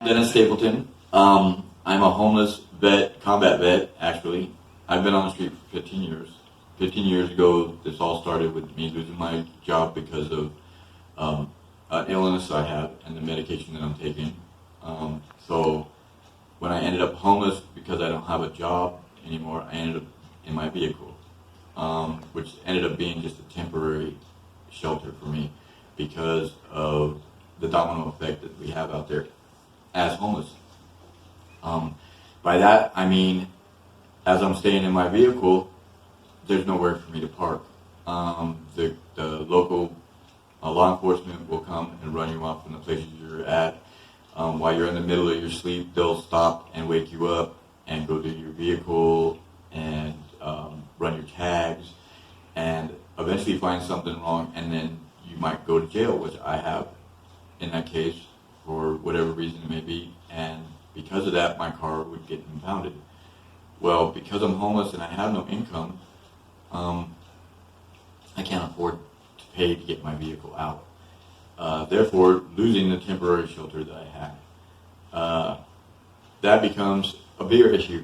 Denis Stepelton. I'm a homeless vet, combat vet, actually. I've been on the street for 15 years. 15 years ago, this all started with me losing my job because of an illness I have and the medication that I'm taking. So when I ended up homeless because I don't have a job anymore, I ended up in my vehicle, which ended up being just a temporary shelter for me because of the domino effect that we have out there as homeless. By that, I mean, as I'm staying in my vehicle, there's nowhere for me to park. The local law enforcement will come and run you off from the places you're at. While you're in the middle of your sleep, they'll stop and wake you up and go to your vehicle and run your tags and eventually find something wrong, and then you might go to jail, which I have in that case for whatever reason it may be, and because of that, my car would get impounded. Well, because I'm homeless and I have no income, I can't afford to pay to get my vehicle out. Therefore, losing the temporary shelter that I had, that becomes a bigger issue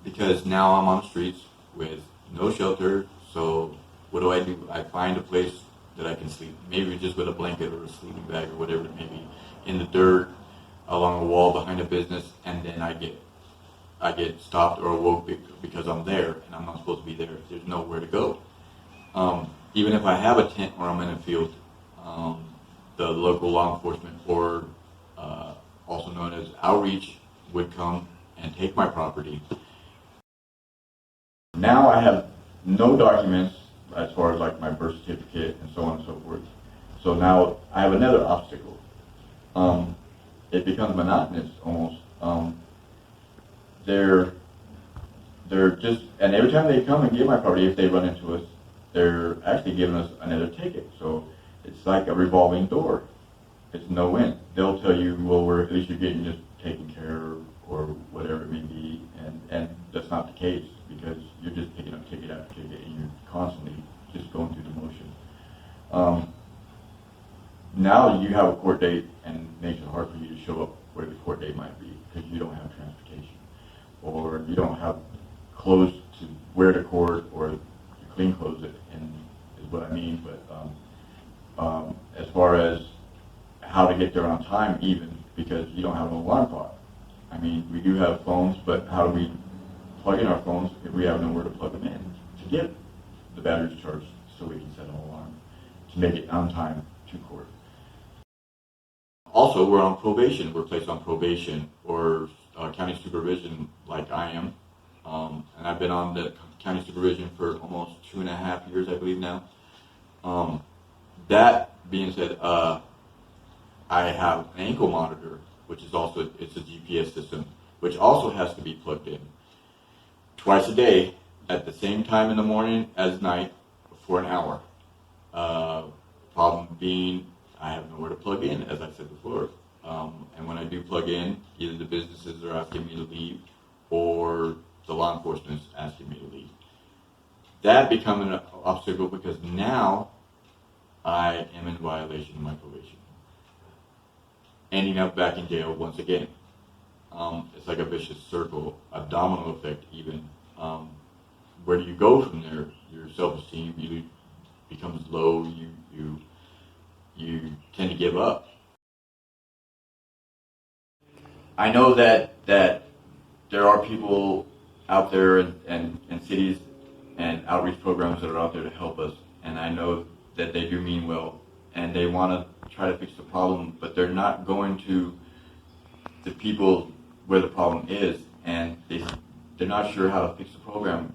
because now I'm on the streets with no shelter. So what do? I find a place that I can sleep, maybe just with a blanket or a sleeping bag or whatever it may be, in the dirt, along a wall behind a business, and then I get stopped or awoke because I'm there and I'm not supposed to be there. There's nowhere to go. Even if I have a tent or I'm in a field, the local law enforcement, or also known as outreach, would come and take my property. Now I have no documents as far as like my birth certificate and so on and so forth. So now I have another obstacle. It becomes monotonous almost. They're just, and every time they come and get my property, if they run into us, they're actually giving us another ticket. So it's like a revolving door. It's no end. They'll tell you, well, at least you're getting just taken care of or whatever it may be, and that's not the case because you're just picking up ticket after ticket and you're constantly just going through the motion. Now you have a court date and it makes it hard for you to show up where the court date might be because you don't have transportation or you don't have clothes to wear to court or clean clothes is what I mean. But as far as how to get there on time, even because you don't have an alarm clock. I mean, we do have phones, but how do we plug in our phones if we have nowhere to plug them in to get the batteries charged so we can set an alarm to make it on time to court? Also, we're on probation. We're placed on probation or county supervision like I am. And I've been on the county supervision for almost 2.5 years, I believe now. That being said, I have an ankle monitor, which is also, it's a GPS system, which also has to be plugged in twice a day at the same time in the morning as night for an hour. Problem being, I have nowhere to plug in, as I said before. And when I do plug in, either the businesses are asking me to leave or the law enforcement is asking me to leave. That becomes an obstacle because now I am in violation of my probation. Ending up back in jail once again. It's like a vicious circle, a domino effect even. Where do you go from there? Your self-esteem becomes low, you tend to give up. I know that there are people out there in cities and outreach programs that are out there to help us, and I know that they do mean well, and they want to try to fix the problem, but they're not going to the people where the problem is, and they're not sure how to fix the program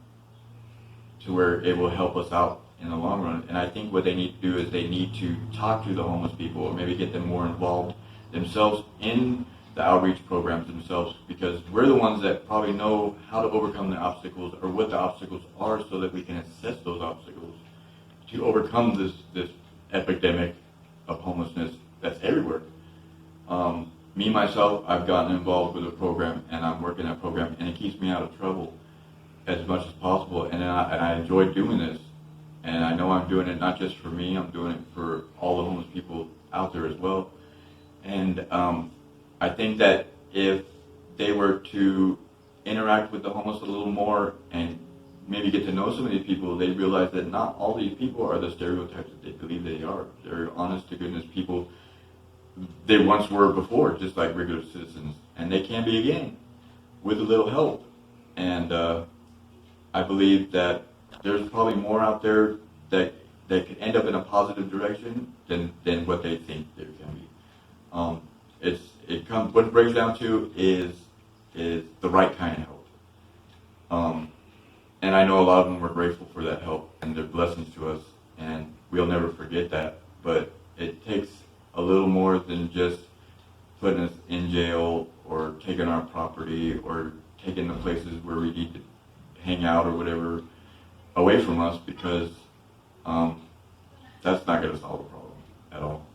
to where it will help us out in the long run. And I think what they need to do is they need to talk to the homeless people or maybe get them more involved themselves in the outreach programs themselves, because we're the ones that probably know how to overcome the obstacles or what the obstacles are so that we can assess those obstacles to overcome this epidemic of homelessness that's everywhere. Me, myself, I've gotten involved with a program and I'm working that program and it keeps me out of trouble as much as possible, and I enjoy doing this. And I know I'm doing it not just for me, I'm doing it for all the homeless people out there as well. And I think that if they were to interact with the homeless a little more and maybe get to know some of these people, they realize that not all these people are the stereotypes that they believe they are. They're honest to goodness people they once were before, just like regular citizens, and they can be again with a little help. And I believe that there's probably more out there that could end up in a positive direction than what they think there can be. What it breaks down to is the right kind of help. And I know a lot of them were grateful for that help and their blessings to us, and we'll never forget that. But it takes a little more than just putting us in jail or taking our property or taking the places where we need to hang out or whatever away from us, because that's not going to solve the problem at all.